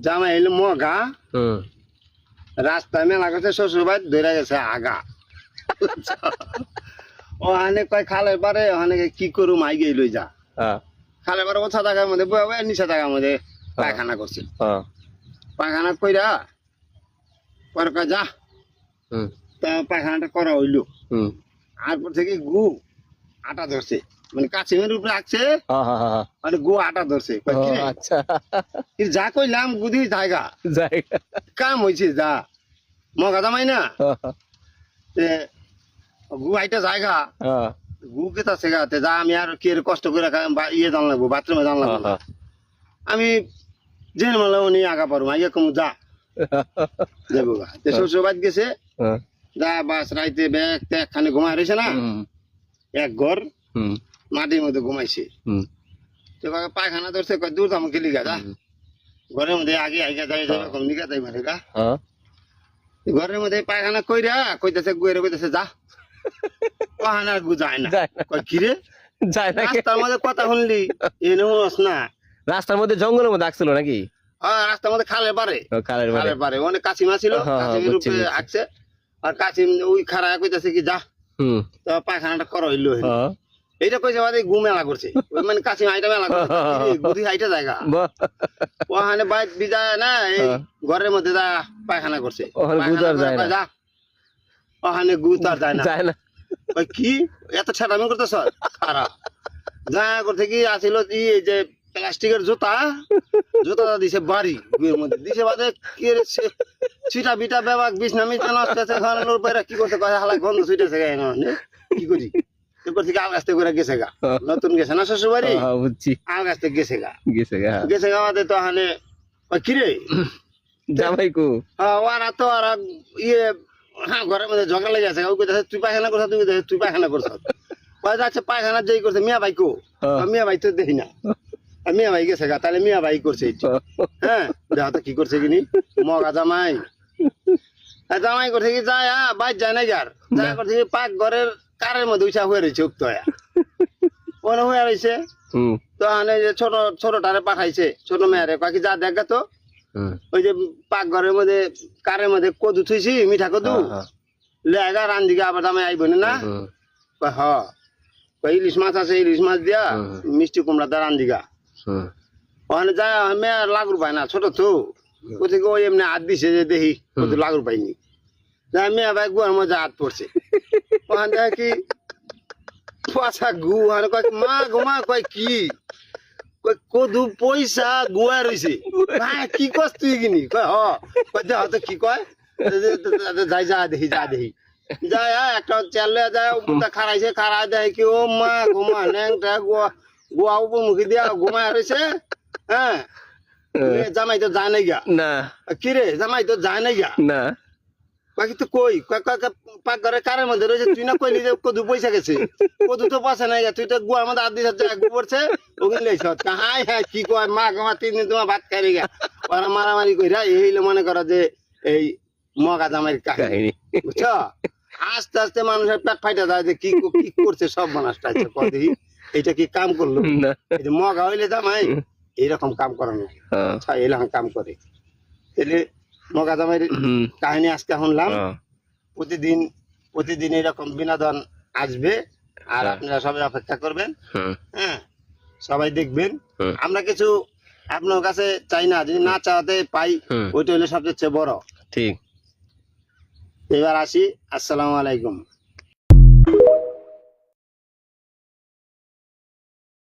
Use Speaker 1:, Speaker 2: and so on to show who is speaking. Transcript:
Speaker 1: জামাই এলো মগা রাস্তায় মেলা করছে শ্বশুর বাড়ি ধরে গেছে আগা ওখানে কয় খালে পারে ওখানে কি করুম আই গেই লই যা খালে পারে ওছা জায়গার মধ্যে নিচা জায়গার মধ্যে পায়খানা করছে পায়খানা কইরা পরে কয় যা তা পায়খানাটা করা হইলো তারপর থেকে গু আটা ধরছে মানে কাছিমের উপরে আসছে মানে গু আটা ধরছে যা কইলাম গুদি জায়গা কাম হয়েছে যা মগা জামাই না গু আইটা জায়গা গু কেতা সেগাতে যা আমি আর কি কষ্ট করে ইয়ে জানলাম বাথরুমে জানলাম আমি জেনে মারলাম উনি আগা পারো আইয়া কম যা যাবো গা শ্বশুর বাড়ি গেছে যা বাস রাইতে ব্যাগ ট্যাগ খানে ঘুমাই রয়েছে না এক ঘর মাটির মধ্যে ঘুমাইছে তো পায়খানা ধরছে দূর দাম খেলি গা যা ঘরের মধ্যে আগে আগে যাই যাবে নিগা যাই মারে গা ঘরের মধ্যে পায়খানা কইরা কইতেছে গুয়েরে কইতেছে যা পাহানা গু যায় না কই কিরে যায় না রাস্তার মধ্যে কথা শুনলি এনে হস না
Speaker 2: রাস্তার মধ্যে জঙ্গলের মধ্যে আসছিল নাকি
Speaker 1: রাস্তার মধ্যে খালের পারে অনেক কাছিমা ছিল কাছিমের উপরে আসছে আর কাছিম ওই খাড়া কইতেছে কি যা তো পায়খানাটা করা হইলো এইটা কইছে বাদে গু মেলা করছে ওই মানে কাছিম আইটা মেলা করছে গুদি আইটা জায়গা ওখানে বাইক বিজায় না এই ঘরের মধ্যে যা পায়খানা করছে যা ওখানে গু তার যায় না ওই কি এত ছাড়ামি করতেছ খারাপ যা করতে কি আসিল এই যে প্লাস্টিকের জুতা দিছে বাড়ি গুয়ের মধ্যে দিছে বাদে কি ছিটা বিটা বেবাক বিছনা মিছনা নষ্ট আছে ঘরের উপরে কি করতে কয় হালা গন্ধ ছুটেছে কি করি এরপর থেকে আল গাছতে করে গেছে গা নতুন গেছে না শ্বশুর বাড়ি আল গাছতে গেছে গা বাদে তো ওখানে কিরে
Speaker 2: জামাই কো
Speaker 1: ওরা তো আর ইয়ে হ্যাঁ ঘরের মধ্যে ঝগড়া লেগে আছে তুই পায়খানা করছ তুই পায়খানা করছ আচ্ছা পায়খানা যেই করছে মিয়া ভাই কো মিয়া ভাই তো দেখি না মিয়া ভাই গেছে গা তাহলে মিয়া ভাই করছে হ্যাঁ দেখা তো কি করছে কিনি মগা জামাই করছে কি যায় বাইর যায় না যার যা করছে কি পাক ঘরের কারের মধ্যে উঠা হয়ে রয়েছে উক্ত মনে হয়ে রয়েছে তো ছোট ছোটটারে পাঠাইছে ছোট মেয়ারে পাখি যা দেখা তো ওই যে পাক ঘরের মধ্যে কারের মধ্যে কদু থুইছি মিঠা কদু লেগা রান্দিকে আবার দামে আইব না হ ইলিশ মাছ আছে ইলিশ মাছ দিয়া মিষ্টি কুমড়া দা রান্দিগা ওখানে যা মেয়া লাগুর পায় না ছোট তো কোথায় ওই এমনি হাত দিছে যে দেখি কত লাগুর পাইনি যা মেয়া ভাই গুয়ার মধ্যে হাত পড়ছে ওখানে দেখা কি পয়সা গু কয় মা গোমা কয় কি কদু পয়সা গুয়া রয়েছে কি কস তুই কিনি কয় হয়তো কি কয় যাই যা দেখি যায় একটা চালে যায় খারাইছে খারাই দেয় কি ও মা ঘুমা ন্যাংটা গোয়া উপমুখী দিয়া ঘুমায় রয়েছে হ্যাঁ জামাই তো যায় নাই গা
Speaker 2: না
Speaker 1: কিরে জামাই তো যায় নাই গা
Speaker 2: না
Speaker 1: বাকি তো কই পাক ঘরে কারের মধ্যে রয়েছে তুই না কইলি যে কদু পয়সা গেছে কদু তো পয়সা নাই গা তুই তো গুয়ার মধ্যে হাত দিছ গু পড়ছে ওখানে লেছ হাই হ্যাঁ কি কয় মা গমা 3 দিন তোমার ভাত খাই গা ওরা মারামারি কইরা এই মনে করো যে এই মগা জামাইয়ের কাহিনী বুঝছো আস্তে আস্তে মানুষের পেট ফাইটা যায় যে কি করছে সব মানুষটা দেখি এটা কি কাম করলো মগা হইলে জামাই এইরকম কাম করে না এরকম কাম করে তাহলে মগা জামাইয়ের কাহিনী আজকে শুনলাম প্রতিদিন এরকম বিনোদন আসবে আর আপনারা সবাই অপেক্ষা করবেন হ্যাঁ সবাই দেখবেন আমরা কিছু আপনার কাছে চাই না যদি না চাওয়াতে পাই ওইটা হলে সবচেয়ে বড়
Speaker 2: ঠিক
Speaker 1: এবার আসি আসসালামু আলাইকুম।